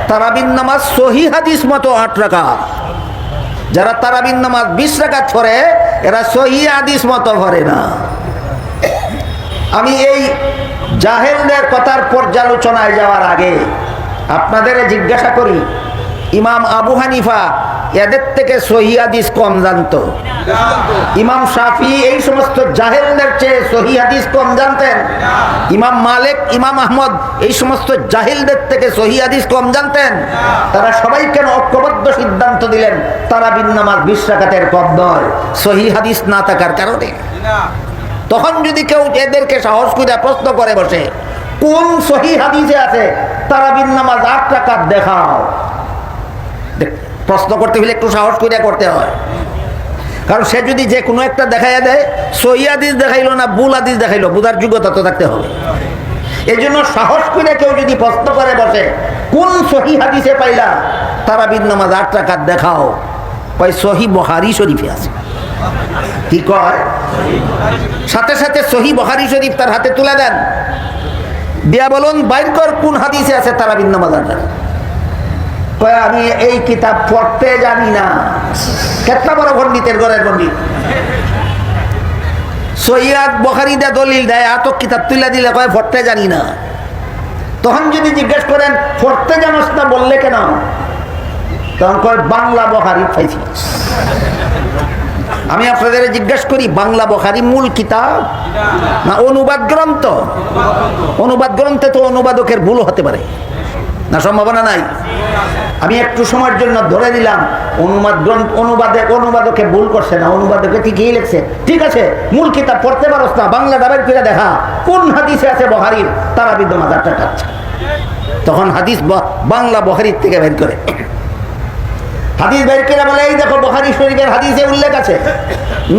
তারাবির নামাজ সহি হাদিস মতো 8 রাকাত। যারা তারাবির নামাজ 20 রাকাত পড়ে এরা সহি হাদিস মতো পড়ে না। আমি এই জাহেলদের কথার পর্যালোচনায় যাওয়ার আগে আপনাদের জিজ্ঞাসা করি, ইমাম আবু হানিফা এদের থেকে সহি হাদিস কম জানতো? ইমাম শাফি এই সমস্ত জাহেলদের চেয়ে সহি হাদিস কম জানতেন? ইমাম মালিক, ইমাম আহমদ এই সমস্ত জাহিলদের থেকে সহি হাদিস কম জানতেন? তারা সবাই কেন ঐক্যবদ্ধ সিদ্ধান্ত দিলেন তারাবির নামাজ 20 রাকাতের কম নয়, সহি হাদিস না থাকার কারণে? তখন যদি কেউ এদেরকে সাহস করে প্রশ্ন করে বসে, কোন সহি হাদিসে আছে তারাবির নামাজ 8 রাকাত দেখাও, প্রশ্ন করতে হলে একটু সাহস করে করতে হয়। কারণ সে যদি যে কোনো একটা দেখাইয়া দেয়, সহি হাদিস দেখাইলো না ভুল হাদিস দেখাইলো, বুঝার যোগ্যতা তো থাকতে হবে। এই জন্য সাহস করে কেউ যদি প্রশ্ন করে বসে, কোন সহি হাদিসে পাইলা তারাবির নামাজ 8 রাকাত দেখাও, ওই সহি বুখারী শরীফে আছে। কি কয়? সাথে সাথে সহি বুখারী শরীফ তার হাতে তুলে দেন, দিয়া বলুন বাইর কর কোন হাদিসে আছে তারাবির নামাজ 8 রাকাত। কয় আমি এই কিতাব পড়তে জানি না। কেতনা বড় পণ্ডিতের ঘরের পণ্ডিত, সহিহ বুখারী দা দলিল দেয়, এত কিতাব তুলে দিলে কয় পড়তে জানি না। তখন যদি জিজ্ঞেস করেন পড়তে জানোস না বললে কেন, তখন কয় বাংলা বুখারী পাইছি। আমি আপনাদের জিজ্ঞেস করি, বাংলা বুখারী মূল কিতাব না অনুবাদ গ্রন্থ? অনুবাদ গ্রন্থে তো অনুবাদকের ভুল হতে পারে না, সম্ভাবনা নাই? আমি একটু সময়ের জন্য ধরে দিলাম অনুবাদকে ভুল করছে না, অনুবাদকে ঠিকই লিখছে। ঠিক আছে, মূল কিতাব পড়তে পারোস না, বাংলা দাবের করে দেখা কোন হাদিসে আছে বুখারীর তারাবির নামাজ 8 রাকাত। তখন হাদিস বাংলা বুখারীর থেকে বের করে হাদিস বের করে বলে, এই দেখো বুখারী শরীফের হাদিসে উল্লেখ আছে,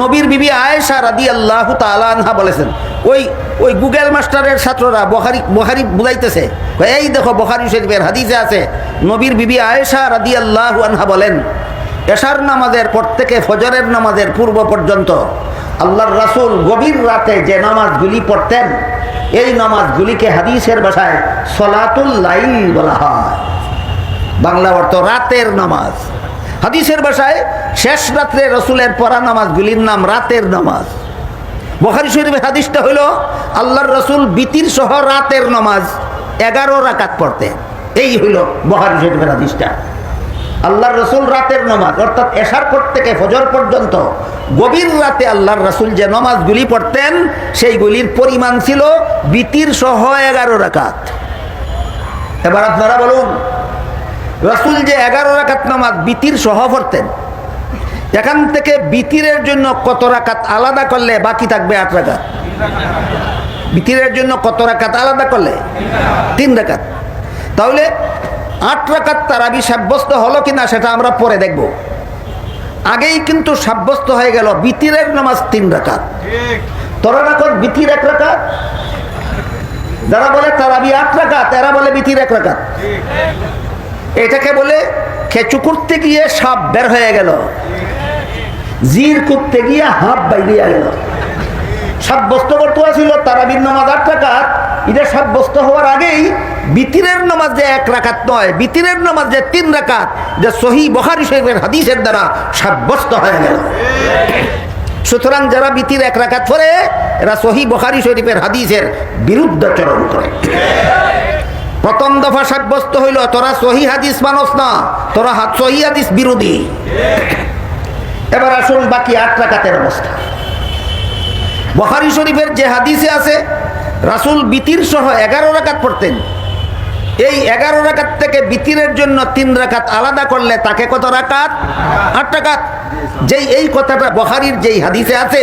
নবীর বিবি আয়েশা রাদিয়াল্লাহু তাআলা আনহা বলেছেন। ওই গুগল মাস্টারের ছাত্ররা বুখারী বুঝাইতেছে, এই দেখো বুখারী শরীফের হাদিসে আছে, নবীর বিবি আয়েশা রাদিয়াল্লাহু আনহা বলেন, এশার নামাজের পর থেকে ফজরের নামাজের পূর্ব পর্যন্ত আল্লাহর রাসূল গভীর রাতে যে নামাজগুলি পড়তেন, এই নামাজগুলিকে হাদিসের ভাষায় সলাতুল লাইল বলা হয়। বাংলা অর্থ রাতের নামাজ। হাদিসের ভাষায় শেষ রাত্রে রসুলের পড়া নামাজগুলির নাম রাতের নামাজ। বুখারী শরীফের হাদিসটা হলো আল্লাহর রসুল বিতির সহ রাতের নামাজ 11 রাকাত পড়তেন। এই হইল বুখারী শরীফের হাদিসটা। আল্লাহর রসুল রাতের নামাজ অর্থাৎ এশার পর থেকে ফজর পর্যন্ত গভীর রাতে আল্লাহর রসুল যে নামাজগুলি পড়তেন সেইগুলির পরিমাণ ছিল বিতির সহ 11 রাকাত। এবার আপনারা বলুন, রসুল যে 11 রাকাত নামাজ বিতির সহ পড়তেন, এখান থেকে বিতিরের জন্য কত রাকাত আলাদা করলে বাকি থাকবে 8 রাকাত? বিতিরের জন্য কত রাকাত আলাদা করলে? 3 রাকাত। তাহলে 8 রাকাত তারাবি সাব্যস্ত হলো কিনা সেটা আমরা পরে দেখব। আগেই কিন্তু সাব্যস্ত হয়ে গেল বিতিরের নামাজ 3 রাকাত। তোরা রাখো বিতির 1 রাকাত। যারা বলে তারাবি 8 রাকাত, এরা বলে বিতির 1 রাকাত। এটাকে বলে খেচু করতে গিয়ে সাপ বের হয়ে গেল, জির করতে গিয়ে হাফ বাইরে গেল। সাব্যস্ত করতে ছিল তারাবির নামাজ 8 রাকাত, এটা সাব্যস্ত হওয়ার আগেই বিতিরের নামাজ যে 1 রাকাত নয়, বিতিরের নামাজ যে 3 রাকাত, যে সহিহ বুখারী শরীফের হাদিসের দ্বারা সাব্যস্ত হয়ে গেল। সুতরাং যারা বিতির 1 রাকাত পড়ে এরা সহিহ বুখারী শরীফের হাদিসের বিরুদ্ধাচরণ করে। প্রথম দফা সাব্যস্ত হইল তোরা সহিহ হাদিস মানস না, তোরা সহিহ হাদিস বিরোধী। এবার আসুন বাকি 8 রাকাতের অবস্থা। বুখারী শরীফের যে হাদিসে আছে রাসূল বিতির সহ 11 রাকাত পড়তেন। এই 11 রাকাত থেকে বিতিরের জন্য 3 রাকাত আলাদা করলে তাকে কত রাকাত? 8 রাকাত। যেই এই কথাটা বুখারীর যেই হাদিসে আছে,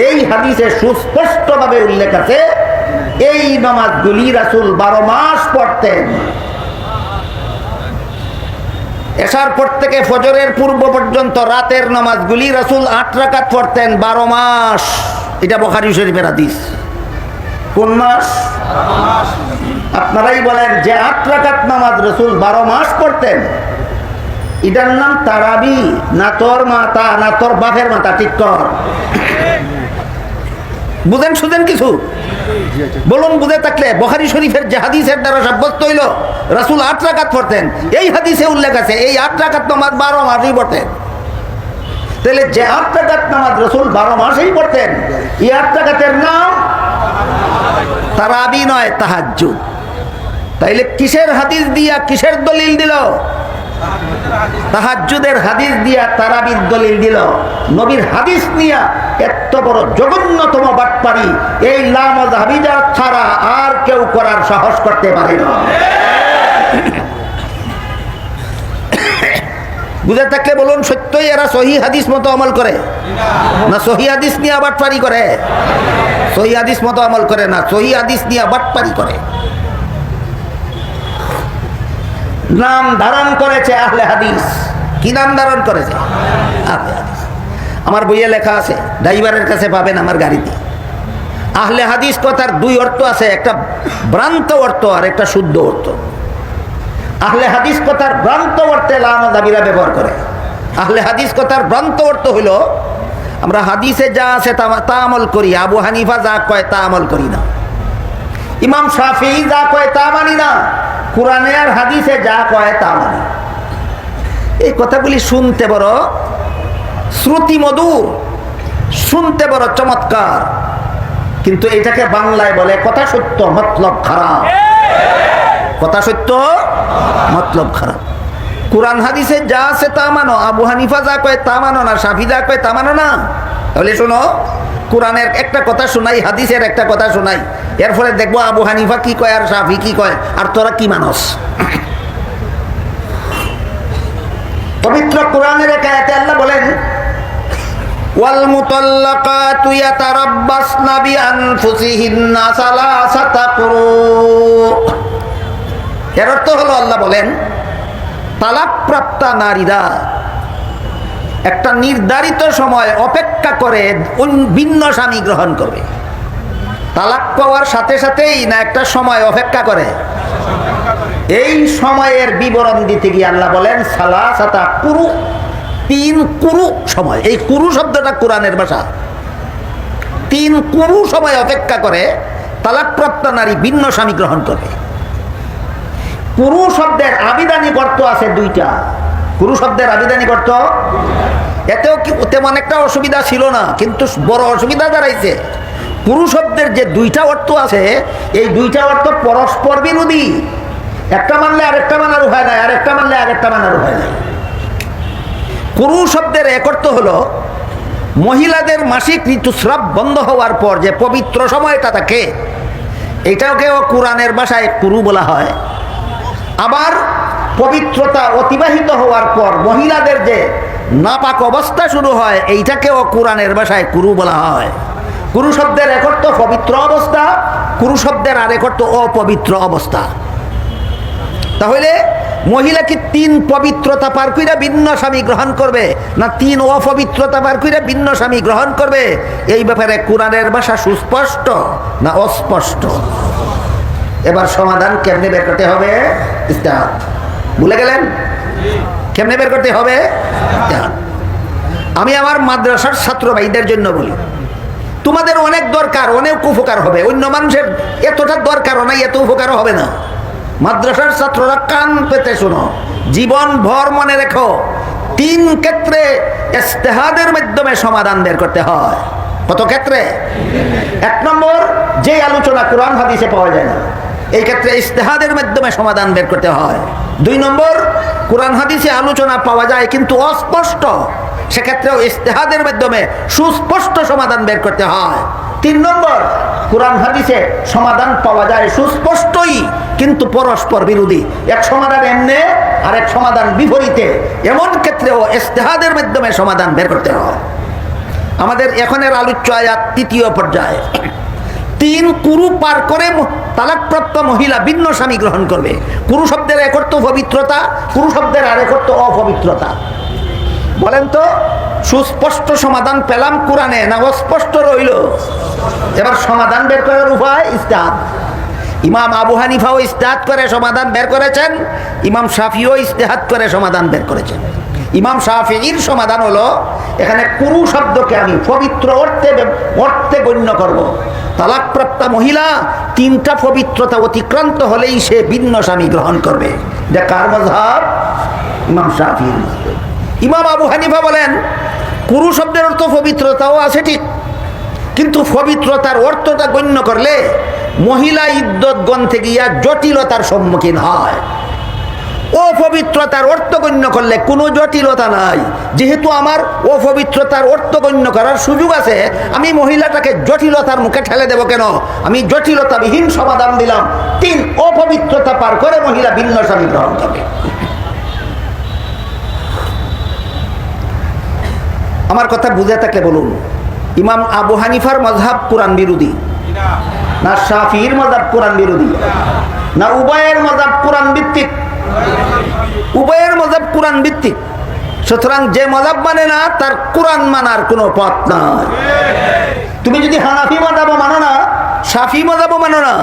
এই হাদিসে সুস্পষ্টভাবে উল্লেখ আছে এই নামাজগুলি রাসূল 12 মাস পড়তেন। এশার পর থেকে ফজরের পূর্ব পর্যন্ত রাতের নামাজগুলি রাসূল 8 রাকাত পড়তেন 12 মাস। এটা বুখারী শরীফের হাদিস। কোন মাস? আপনারাই বলেন যে 8 রাকাত নামাজ রাসূল 12 মাস পড়তেন, এটার নাম তারাবি না তোর মাতা না তোর বাপের মাথা? ঠিক কর, বুঝেন সুঝেন কিছু? বলুন বুঝে থাকলে বুখারী শরীফের যে হাদিসের দ্বারা সাব্যস্ত হইল রাসূল 8 রাকাত পড়তেন, এই হাদিসে উল্লেখ আছে এই 8 রাকাত নামাজ 12 মাসই পড়তেন। তাহলে যে 8 রাকাত নামাজ রাসূল 12 মাসেই পড়তেন, এই 8 রাকাতের নাম তারাবি নয়, তাহাজ্জুদ। তাইলে কিসের হাদিস দিয়া কিসের দলিল দিল? তাহাজ্জুদের হাদিস দিয়া তারাবির দলিল দিল। নবীর হাদিস নিয়া এত বড় জঘন্যতম বাটপারি এই লামাযহাবিরা ছাড়া আর কেউ করার সাহস করতে পারে না। বুঝে থাকলে বলুন, সত্যই এরা সহি হাদিস মতো আমল করে না সহি হাদিস নিয়ে বাটপারি করে? সহি হাদিস মতো আমল করে না, সহি হাদিস নিয়ে বাটপারি করে। নাম ধারণ করেছে আহলে হাদিস। কি নাম ধারণ করেছে? আহলে হাদিস। আমার বইয়ে লেখা আছে, ড্রাইভারের কাছে পাবেন আমার গাড়িতে। আহলে হাদিস কথার 2 অর্থ আছে, একটা ভ্রান্ত অর্থ আর একটা শুদ্ধ অর্থ। আহলে হাদিস কথার ভ্রান্ত অর্থে লামাযহাবিরা ব্যবহার করে। আহলে হাদিস কথার ভ্রান্ত অর্থ হইল আমরা হাদিসে যা আছে তা আমল করি, আবু হানিফা যা কয় তা আমল করি না, ইমাম শাফিঈ যা কয় তা মানি না, কোরআনে আর হাদিসে যা কয় তা মানি। এই কথাগুলি শুনতে বড় শ্রুতি মধুর, শুনতে বড় চমৎকার, কিন্তু এটাকে বাংলায় বলে কথা সত্য মতলব খারাপ। কথা সত্য মতলব খারাপ। কোরআন হাদিসে যা আছে তা মানো, আবু হানিফা যা কয় তা মানো না, শাফি যা কয় তা মানো না। তাহলে শোনো, কোরআনের একটা কথা শোনাই, হাদিসের একটা কথা শোনাই, এর ফলে দেখবো আবু হানিফা কি কয় আর শাফি কি কয় আর তোরা কি মানস। পবিত্র কোরআনের এক আয়াতে আল্লাহ বলেন, ওয়াল মুতাল্লাকাতু ইয়াতারাব্বাসনা বিআনফুসিহিন্না সালাসাতা কুরু। এর অর্থ হলো আল্লাহ বলেন তালাকপ্রাপ্তা নারীরা একটা নির্ধারিত সময় অপেক্ষা করে ভিন্ন স্বামী গ্রহণ করবে। তালাক পাওয়ার সাথে সাথেই না একটা সময় অপেক্ষা করে। এই সময়ের বিবরণ দিতে গিয়ে আল্লাহ বলেন সালাসাতা কুরু, 3 কুরু সময়। এই কুরু শব্দটা কোরআনের ভাষা। 3 কুরু সময় অপেক্ষা করে তালাকপ্রাপ্তা নারী ভিন্ন স্বামী গ্রহণ করবে। কুরু শব্দের আবিধানিক অর্থ আছে 2টা। কুরু শব্দের আবিধানিক অর্থ, এতেও তেমন একটা অসুবিধা ছিল না, কিন্তু বড় অসুবিধা দাঁড়াইছে। কুরু শব্দের যে 2টা অর্থ আছে, এই 2টা অর্থ পরস্পর বিরোধী। একটা মানলে আরেকটা মানার উপায় নাই, আরেকটা মানলে আরেকটা মানার উপায় নাই। কুরু শব্দের এক অর্থ হলো মহিলাদের মাসিক ঋতুস্রাব বন্ধ হওয়ার পর যে পবিত্র সময়টা থাকে, এটাকেও কোরআনের ভাষায় কুরু বলা হয়। আবার পবিত্রতা অতিবাহিত হওয়ার পর মহিলাদের যে নাপাক অবস্থা শুরু হয়, এইটাকেও কোরআনের ভাষায় কুরু বলা হয়। কুরু শব্দের এক অর্থ পবিত্র অবস্থা, কুরু শব্দের আরেক অর্থ অপবিত্র অবস্থা। তাহলে মহিলা কি 3 পবিত্রতা পার কইরা ভিন্ন স্বামী গ্রহণ করবে, না 3 অপবিত্রতা পার কইরা ভিন্ন স্বামী গ্রহণ করবে? এই ব্যাপারে কোরআনের ভাষা সুস্পষ্ট না অস্পষ্ট? এবার সমাধান কেমনে বের করতে হবে? ইজতিহাদ। ভুলে গেলেন? কেমনে বের করতে হবে? ইজতিহাদ। আমি আমার মাদ্রাসার ছাত্র ভাইদের জন্য বলি, তোমাদের অনেক দরকার, অনেক উপকার হবে। অন্য মানুষের এতটা দরকারও নাই, এত উপকারও হবে না। মাদ্রাসার ছাত্ররা কান পেতে শোনো, জীবন ভর মনে রেখো, 3 ক্ষেত্রে ইজতিহাদের মাধ্যমে সমাধান বের করতে হয়। কত ক্ষেত্রে? 1 নম্বর, যে আলোচনা কোরআন হাদিসে পাওয়া যায় না, এই ক্ষেত্রে ইজতিহাদের মাধ্যমে সমাধান বের করতে হয়। 2 নম্বর, কোরআন হাদিসে আলোচনা পাওয়া যায় কিন্তু অস্পষ্ট, সেক্ষেত্রেও ইজতিহাদের মাধ্যমে সুস্পষ্ট সমাধান বের করতে হয়। 3 নম্বর, কোরআন হাদিসে সমাধান পাওয়া যায় সুস্পষ্টই কিন্তু পরস্পর বিরোধী, এক সমাধান এমনে আর এক সমাধান বিপরীতে, এমন ক্ষেত্রেও ইজতিহাদের মাধ্যমে সমাধান বের করতে হয়। আমাদের এখনের আলোচ্য আয়াত 3য় পর্যায়ে 3 কুরু পার করে তালাকপ্রাপ্ত মহিলা ভিন্ন স্বামী গ্রহণ করবে। কুরু শব্দের এক অর্থ পবিত্রতা, কুরু শব্দের আরেক অর্থ অপবিত্রতা। বলেন তো, সুস্পষ্ট সমাধান পেলাম কোরআনে না অস্পষ্ট রইল? এবার সমাধান বের করার উপায় ইজতিহাদ। ইমাম আবু হানিফাও ইজতিহাদ করে সমাধান বের করেছেন, ইমাম শাফিও ইজতিহাদ করে সমাধান বের করেছেন। ইমাম শাফিঈর সমাধান হলো, এখানে কুরু শব্দকে আমি পবিত্র অর্থে গণ্য করব। তালাকপ্রাপ্তা মহিলা 3টা পবিত্রতা অতিক্রান্ত হলেই সে ভিন্ন স্বামী গ্রহণ করবে। এটা কার মাযহাব? ইমাম শাফিঈ। ইমাম আবু হানিফা বলেন কুরু শব্দের অর্থ পবিত্রতাও আছে ঠিক, কিন্তু পবিত্রতার অর্থটা গণ্য করলে মহিলা ইদ্যত গ্রন্থে গিয়া জটিলতার সম্মুখীন হয়। অপবিত্রতার অর্থ গণ্য করলে কোনো জটিলতা নাই। যেহেতু আমার অপবিত্রতার অর্থ গণ্য করার সুযোগ আছে, আমি মহিলাটাকে জটিলতার মুখে ঠেলে দেব কেন? আমি জটিলতাবিহীন সমাধান দিলাম। 3 অপবিত্রতা পার করে মহিলা ভিন্ন স্বামী গ্রহণ করবে। আমার কথা বুঝে থাকলে বলুন, ইমাম আবু হানিফার মাযহাব কোরআন বিরোধী না শাফিঈর মাযহাব কোরআন বিরোধী না উভয়ের মাযহাব কোরআন ভিত্তিক? উভয়ের মাযহাব কোরআন ভিত্তিক। সুতরাং যে মাযহাব মানে না তার কোরআন মানার কোনো পথ নাই। তুমি যদি হানাফি মাযহাবও মানো না, শাফি মাযহাবও মানো না,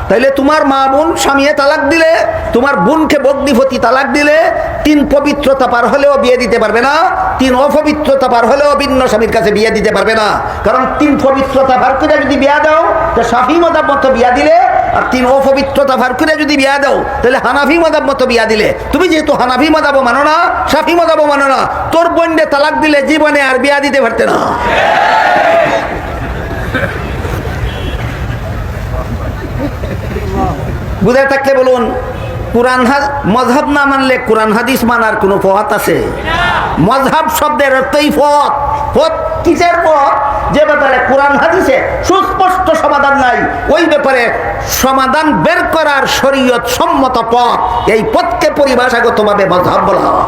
তাইলে তোমার মা বোন স্বামীয়ে তালাক দিলে, তোমার বোনকে বগ্নিপতি তালাক দিলে 3 পবিত্রতা পার হলেও বিয়ে দিতে পারবে না, 3 অপবিত্রতা পার হলেও ভিন্ন স্বামীর কাছে বিয়ে দিতে পারবে না। কারণ 3 পবিত্রতা পার করে যদি বিয়া দাও তো শাফি মাযহাব মতো বিয়া দিলে, আর 3 অপবিত্রতা পার করে যদি বিয়া দাও তাহলে হানাফি মাযহাব মতো বিয়া দিলে। তুমি যেহেতু হানাফি মাযহাবও মানো না, শাফি মাযহাবও মানো না, তোর বোনকে তালাক দিলে জীবনে আর বিয়া দিতে পারতে না। বুঝে থাকলে বলুন, কোরআন মাযহাব না মানলে কোরআন হাদিস মানার কোনো পথ আছে? মাযহাব শব্দের অর্থই পথ। পথ কিসের পথ? যে ব্যাপারে কোরআন হাদিসে সুস্পষ্ট সমাধান নাই, ওই ব্যাপারে সমাধান বের করার শরীয়ত সম্মত পথ, এই পথকে পরিভাষাগতভাবে মাযহাব বলা হয়।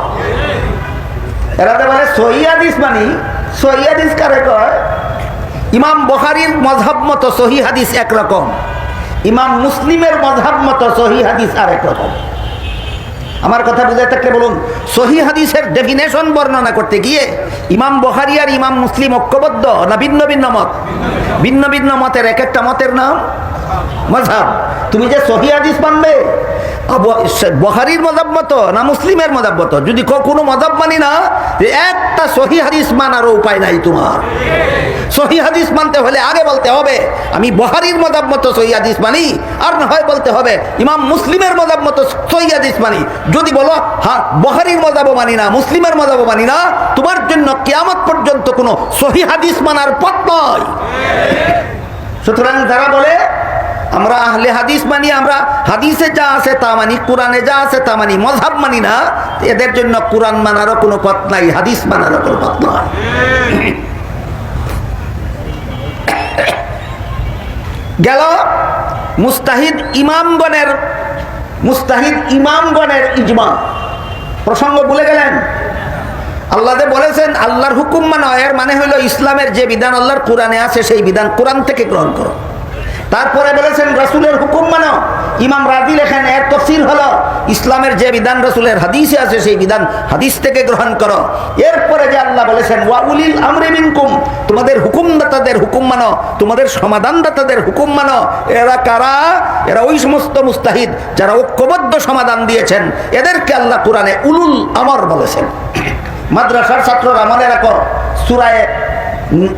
এরা বলে সহিহ হাদিস মানি। সহিহ হাদিস কারে কয়? ইমাম বুখারীর মাযহাব মতো সহিহ হাদিস একরকম, ইমাম মুসলিমের মাযহাব মতো সহিহ হাদিস আরেক রকম। আমার কথা বুঝে থাকলে বলুন, সহিহ হাদিসের ডেফিনেশন বর্ণনা করতে গিয়ে ইমাম বুখারী আর ইমাম মুসলিম ঐক্যবদ্ধ না ভিন্ন ভিন্ন মত? ভিন্ন ভিন্ন মতের এক একটা মতের নাম মাযহাব। তুমি যে সহিহ হাদিস মানবে বুখারীর মাযহাব মতো না মুসলিমের মাযহাব মতো? যদি কোনো মাযহাব মানি না, একটা সহিহ হাদিস মানারও উপায় নাই তোমার। সহিহ হাদিস মানতে হলে আগে বলতে হবে আমি বুখারীর মাযহাব মতো সহিহ হাদিস মানি, আর না হয় বলতে হবে ইমাম মুসলিমের মাযহাব মতো সহিহ হাদিস মানি। যদি বলো হ্যাঁ বুখারীর মাযহাবও মানি না, মুসলিমের মাযহাবও মানি না, তোমার জন্য কিয়ামত পর্যন্ত কোনো সহিহ হাদিস মানার পথ নয়। সুতরাং যারা বলে আমরা আহলে হাদিস মানি, আমরা হাদিসে যা আছে তা মানি, কোরআনে যা আছে তা মানি, মাযহাব মানি না, এদের জন্য কোরআন মানারও কোনো পথ নাই, হাদিস মানারও কোনো পথ নয়। গেল মুস্তাহিদ ইমামগণের ইজমা প্রসঙ্গ ভুলে গেলেন। আল্লাহ বলেছেন আল্লাহর হুকুম মানো, এর মানে হলো ইসলামের যে বিধান আল্লাহর কোরআনে আছে সেই বিধান কোরআন থেকে গ্রহণ করো। তারপরে বলেছেন রাসূলের হুকুম মানো, ইমাম রাজি লেখেন এর তাফসীর হলো ইসলামের যে বিধান রাসূলের হাদিসে আছে সেই বিধান হাদিস থেকে গ্রহণ করো। এরপরে যে আল্লাহ বলেছেন ওয়া উলিল আমরি মিনকুম, তোমাদের হুকুমদাতাদের হুকুম মানো, তোমাদের সমাধানদাতাদের হুকুম মানো। এরা কারা? এরা ওই সমস্ত মুস্তাহিদ যারা ঐক্যবদ্ধ সমাধান দিয়েছেন, এদেরকে আল্লাহ কোরআনে উলুল আমর বলেছেন। মাদ্রাসার ছাত্ররা মনে রাখো, সূরা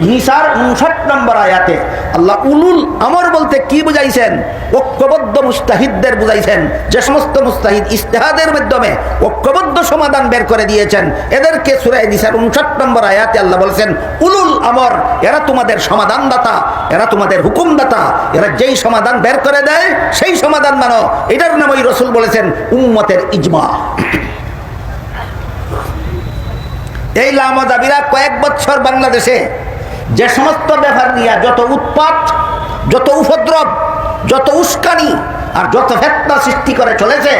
নিসার 59 নম্বর আয়াতে আল্লাহ উলুল আমর বলতে কি বুঝাইছেন? ঐক্যবদ্ধ মুস্তাহিদদের বুঝাইছেন। যে সমস্ত মুস্তাহিদ ইজতিহাদের মাধ্যমে ঐক্যবদ্ধ সমাধান বের করে দিয়েছেন, এদেরকে সূরা নিসার 59 নম্বর আয়াতে আল্লাহ বলেছেন উলুল আমর। এরা তোমাদের সমাধানদাতা, এরা তোমাদের হুকুমদাতা, এরা যেই সমাধান বের করে দেয় সেই সমাধান মানো। এটার নামই রাসূল বলেছেন উম্মতের ইজমা। এই লামাদাবিরা কয়েক বছর বাংলাদেশে যে সমস্ত ব্যাপার নিয়ে যত উৎপাত, যত উপদ্রব, যত উস্কানি আর যত ফিতনা সৃষ্টি করে চলেছে,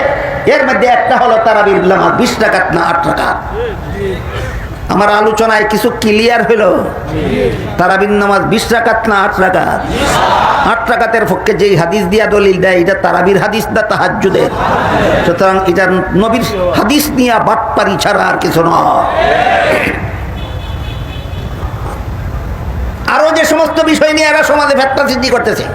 এর মধ্যে একটা হলো তারাবির নামাজ 20 রাকাত না 8 রাকাত। আমার আলোচনায় কিছু ক্লিয়ার হলো? তারাবির নামাজ 20 রাকাত না 8 রাকাত? 8 রাকাতের পক্ষে যেই হাদিস দিয়া দলিল দেয় এটা তারাবির হাদিস না তাহাজ্জুদের। সুতরাং এটা নবীর হাদিস নিয়ে বাটপারি ছাড়া আর কিছু নয়। আরো যে সমস্ত বিষয় নিয়ে এরা সমাজে ফিতনা সৃষ্টি করতেছে,